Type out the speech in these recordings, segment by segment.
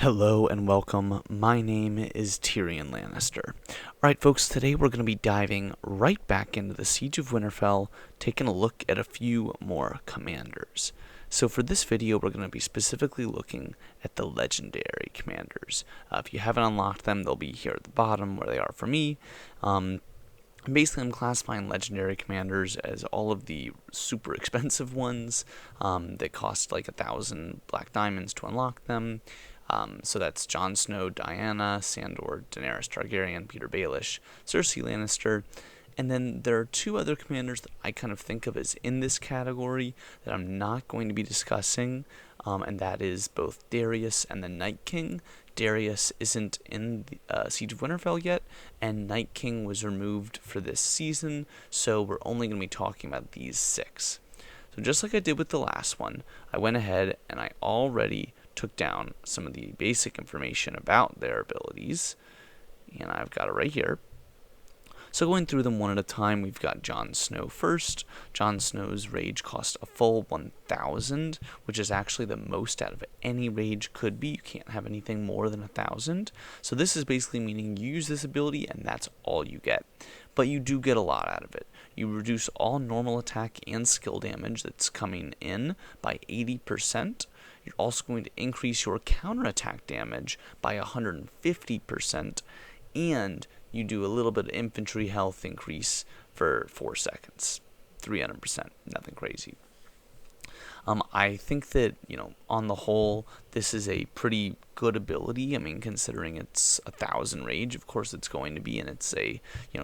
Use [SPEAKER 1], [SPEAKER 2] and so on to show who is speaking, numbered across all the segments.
[SPEAKER 1] Hello and welcome. My name is TyrionLanstr. Alright folks, today we're going to be diving right back into the Siege of Winterfell, taking a look at a few more commanders. So for this video, we're going to be specifically looking at the legendary commanders. If you haven't unlocked them, they'll be here at the bottom where they are for me. Basically, I'm classifying legendary commanders as all of the super expensive ones that cost like 1,000 black diamonds to unlock them. So that's Jon Snow, Diana, Sandor, Daenerys Targaryen, Peter Baelish, Cersei Lannister. And then there are two other commanders that I kind of think of as in this category that I'm not going to be discussing, and that is both Darius and the Night King. Darius isn't in the Siege of Winterfell yet, and Night King was removed for this season, so we're only going to be talking about these six. So just like I did with the last one, I went ahead and I already took down some of the basic information about their abilities, and I've got it right here. So going through them one at a time, we've got Jon Snow first. Jon Snow's rage cost a full 1,000, which is actually the most out of any rage could be. You can't have anything more than 1,000. So this is basically meaning you use this ability and that's all you get. But you do get a lot out of it. You reduce all normal attack and skill damage that's coming in by 80%. You're also going to increase your counterattack damage by 150%, and you do a little bit of infantry health increase for 4 seconds. 300%, nothing crazy. I think that, on the whole, this is a pretty good ability. I mean, considering it's 1,000 rage, of course it's going to be, and it's a,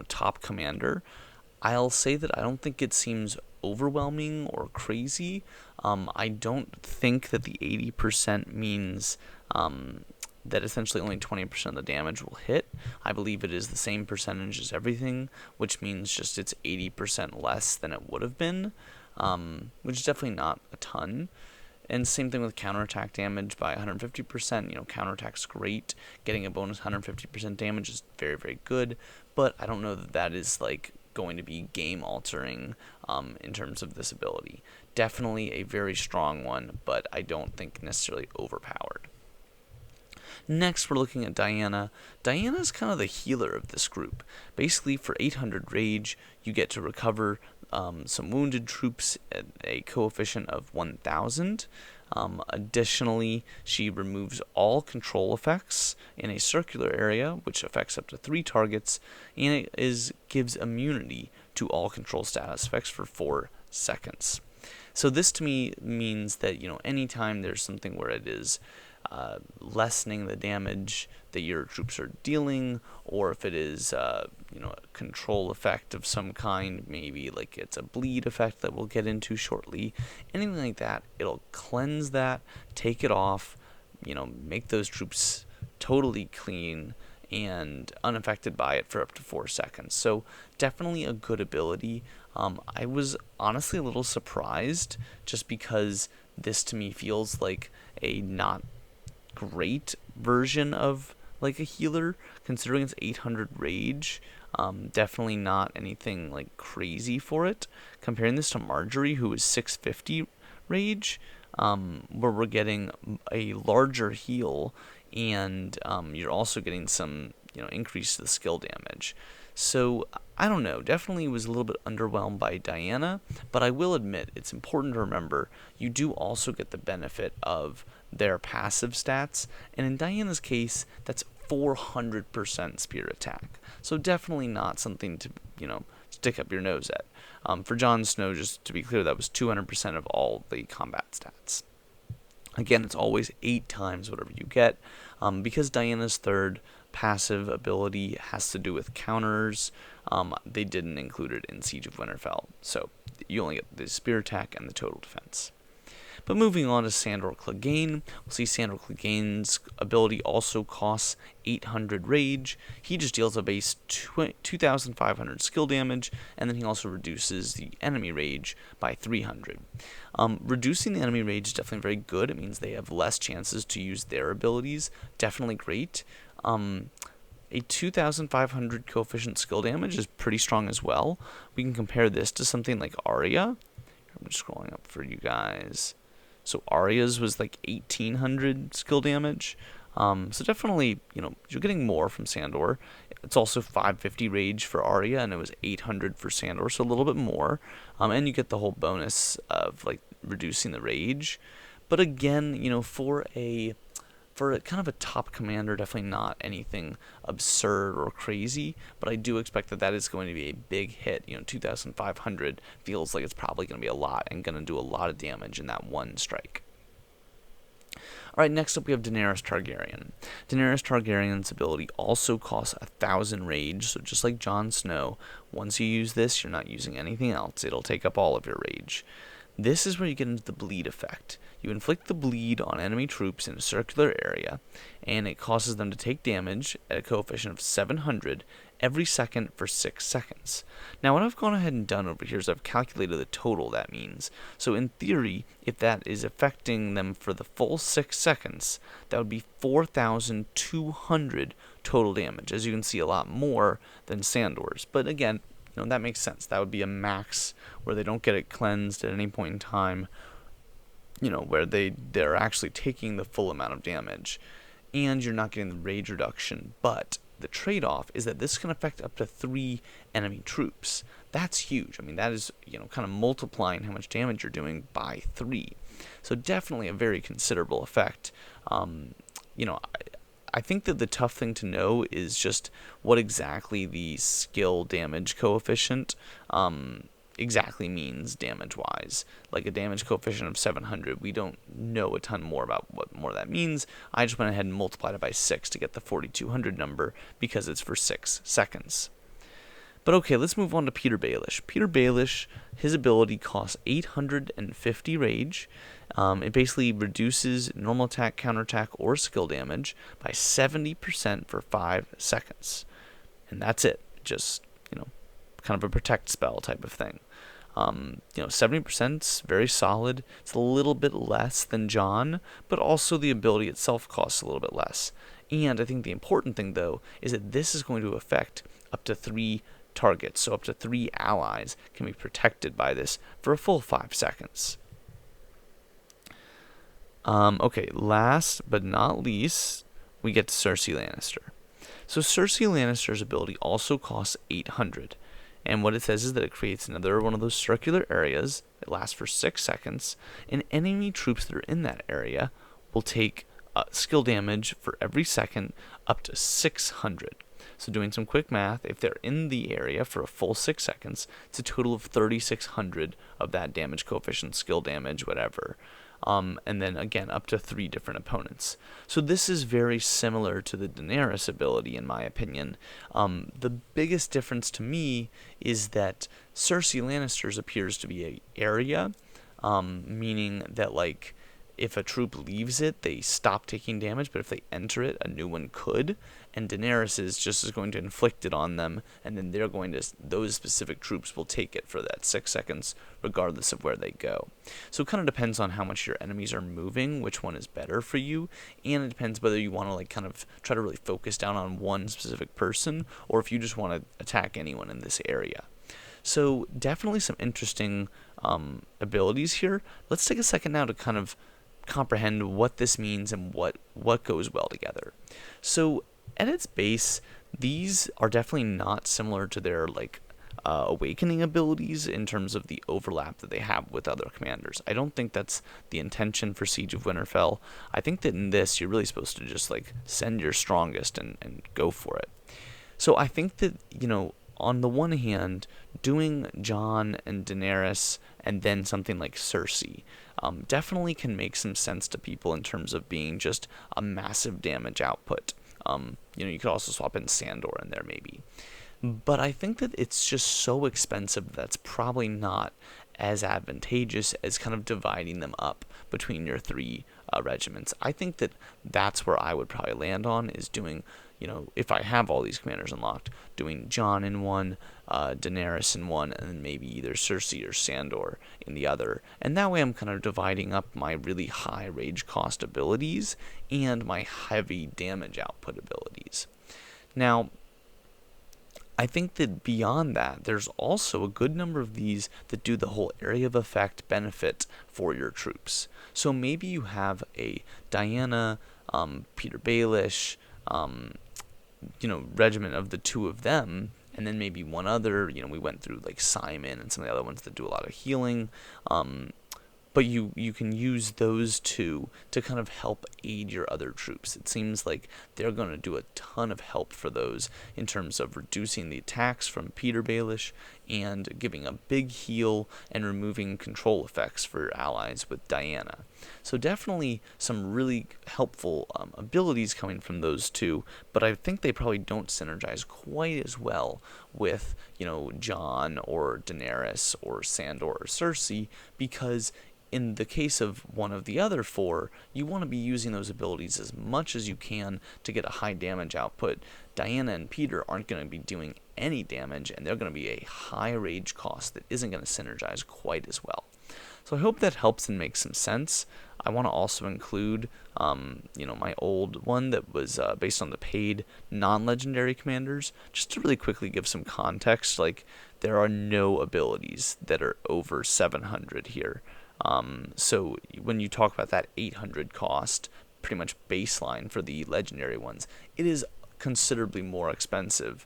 [SPEAKER 1] top commander. I'll say that I don't think it seems overwhelming or crazy. I don't think that the 80% means that essentially only 20% of the damage will hit. I believe it is the same percentage as everything, which means just it's 80% less than it would have been, which is definitely not a ton. And same thing with counterattack damage by 150%. Counterattack's great. Getting a bonus 150% damage is very, very good, but I don't know that that is going to be game altering in terms of this ability. Definitely a very strong one, but I don't think necessarily overpowered. Next, we're looking at Diana. Diana is kind of the healer of this group. Basically, for 800 rage, you get to recover some wounded troops at a coefficient of 1,000. Additionally, she removes all control effects in a circular area, which affects up to 3 targets, and it gives immunity to all control status effects for 4 seconds. So this to me means that, anytime there's something where it is lessening the damage that your troops are dealing, or if it is a control effect of some kind, maybe like it's a bleed effect that we'll get into shortly, anything like that, it'll cleanse that, take it off, make those troops totally clean and unaffected by it for up to 4 seconds. So definitely a good ability. I was honestly a little surprised, just because this to me feels like a not great version of a healer, considering it's 800 rage. Definitely not anything crazy for it. Comparing this to Marjorie, who is 650 rage, where we're getting a larger heal, and you're also getting some increase to the skill damage. So I don't know, definitely was a little bit underwhelmed by Diana, but I will admit it's important to remember you do also get the benefit of their passive stats, and in Diana's case, that's 400% spear attack. So definitely not something to, stick up your nose at. For Jon Snow, just to be clear, that was 200% of all the combat stats. Again, it's always 8 times whatever you get. Because Diana's third passive ability has to do with counters, they didn't include it in Siege of Winterfell. So you only get the spear attack and the total defense. But moving on to Sandor Clegane, we'll see Sandor Clegane's ability also costs 800 rage. He just deals a base 2,500 skill damage, and then he also reduces the enemy rage by 300. Reducing the enemy rage is definitely very good. It means they have less chances to use their abilities. Definitely great. A 2,500 coefficient skill damage is pretty strong as well. We can compare this to something like Arya. I'm just scrolling up for you guys. So Arya's was 1,800 skill damage. So definitely, you're getting more from Sandor. It's also 550 rage for Arya, and it was 800 for Sandor, so a little bit more. And you get the whole bonus of like reducing the rage. But again, for a kind of a top commander, definitely not anything absurd or crazy, but I do expect that is going to be a big hit. 2,500 feels like it's probably going to be a lot and going to do a lot of damage in that one strike. Alright, next up we have Daenerys Targaryen. Daenerys Targaryen's ability also costs 1,000 rage, so just like Jon Snow, once you use this, you're not using anything else. It'll take up all of your rage. This is where you get into the bleed effect. You inflict the bleed on enemy troops in a circular area, and it causes them to take damage at a coefficient of 700 every second for 6 seconds. Now, what I've gone ahead and done over here is I've calculated the total that means. So in theory, if that is affecting them for the full 6 seconds, that would be 4,200 total damage. As you can see, a lot more than Sandor's. But again, that makes sense. That would be a max where they don't get it cleansed at any point in time, where they're actually taking the full amount of damage. And you're not getting the rage reduction. But the trade-off is that this can affect up to 3 enemy troops. That's huge. I mean, that is, kind of multiplying how much damage you're doing by 3. So definitely a very considerable effect. I think that the tough thing to know is just what exactly the skill damage coefficient exactly means damage-wise. Like a damage coefficient of 700, we don't know a ton more about what more that means. I just went ahead and multiplied it by 6 to get the 4,200 number because it's for 6 seconds. But okay, let's move on to Peter Baelish. Peter Baelish, his ability costs 850 rage. It basically reduces normal attack, counterattack, or skill damage by 70% for 5 seconds. And that's it. Just, kind of a protect spell type of thing. 70% is very solid. It's a little bit less than Jon, but also the ability itself costs a little bit less. And I think the important thing, though, is that this is going to affect up to 3 targets. So up to 3 allies can be protected by this for a full 5 seconds. Okay, last but not least, we get to Cersei Lannister. So Cersei Lannister's ability also costs 800. And what it says is that it creates another one of those circular areas. It lasts for 6 seconds. And enemy troops that are in that area will take skill damage for every second up to 600. So doing some quick math, if they're in the area for a full 6 seconds, it's a total of 3,600 of that damage coefficient, skill damage, whatever. And then again, up to 3 different opponents. So this is very similar to the Daenerys ability, in my opinion. The biggest difference to me is that Cersei Lannister's appears to be an area, meaning that, like, if a troop leaves it, they stop taking damage, but if they enter it, a new one could. And Daenerys is going to inflict it on them, and then those specific troops will take it for that 6 seconds, regardless of where they go. So it kind of depends on how much your enemies are moving, which one is better for you, and it depends whether you want to kind of try to really focus down on one specific person, or if you just want to attack anyone in this area. So definitely some interesting abilities here. Let's take a second now to kind of comprehend what this means and what goes well together. So at its base, these are definitely not similar to their awakening abilities in terms of the overlap that they have with other commanders. I don't think that's the intention for Siege of Winterfell. I think that in this, you're really supposed to just send your strongest and go for it. So I think that, on the one hand, doing Jon and Daenerys and then something like Cersei definitely can make some sense to people in terms of being just a massive damage output. You could also swap in Sandor in there maybe. But I think that it's just so expensive that's probably not as advantageous as kind of dividing them up between your 3 regiments. I think that that's where I would probably land on, is doing, if I have all these commanders unlocked, doing Jon in one, Daenerys in one, and then maybe either Cersei or Sandor in the other. And that way I'm kind of dividing up my really high rage cost abilities and my heavy damage output abilities. Now, I think that beyond that, there's also a good number of these that do the whole area of effect benefit for your troops. So maybe you have a Diana, Peter Baelish, regiment of the two of them, and then maybe one other. We went through like Simon and some of the other ones that do a lot of healing. But you can use those two to kind of help aid your other troops. It seems like they're going to do a ton of help for those in terms of reducing the attacks from Peter Baelish and giving a big heal and removing control effects for allies with Diana. So definitely some really helpful abilities coming from those two, but I think they probably don't synergize quite as well with, Jon or Daenerys or Sandor or Cersei, because in the case of one of the other four, you want to be using those abilities as much as you can to get a high damage output. Diana and Peter aren't going to be doing any damage, and they're going to be a high rage cost that isn't going to synergize quite as well. So I hope that helps and makes some sense. I want to also include, my old one that was based on the paid non-legendary commanders, just to really quickly give some context. Like, there are no abilities that are over 700 here. So when you talk about that 800 cost, pretty much baseline for the legendary ones, it is considerably more expensive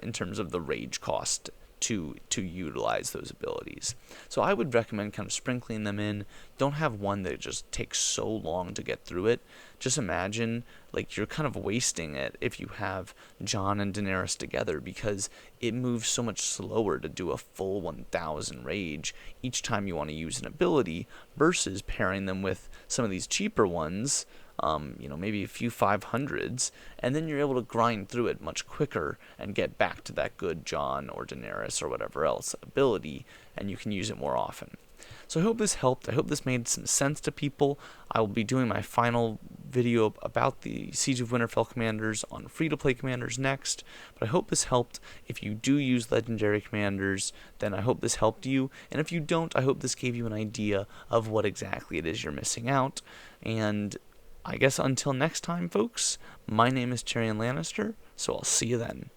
[SPEAKER 1] in terms of the rage cost to utilize those abilities. So I would recommend kind of sprinkling them in. Don't have one that just takes so long to get through it. Just imagine like you're kind of wasting it if you have Jon and Daenerys together, because it moves so much slower to do a full 1000 rage each time you want to use an ability versus pairing them with some of these cheaper ones, maybe a few 500s, and then you're able to grind through it much quicker and get back to that good Jon or Daenerys or whatever else ability, and you can use it more often. So I hope this helped. I hope this made some sense to people. I will be doing my final video about the Siege of Winterfell commanders on free-to-play commanders next, but I hope this helped. If you do use legendary commanders, then I hope this helped you, and if you don't, I hope this gave you an idea of what exactly it is you're missing out. And I guess until next time, folks, my name is TyrionLanstr, so I'll see you then.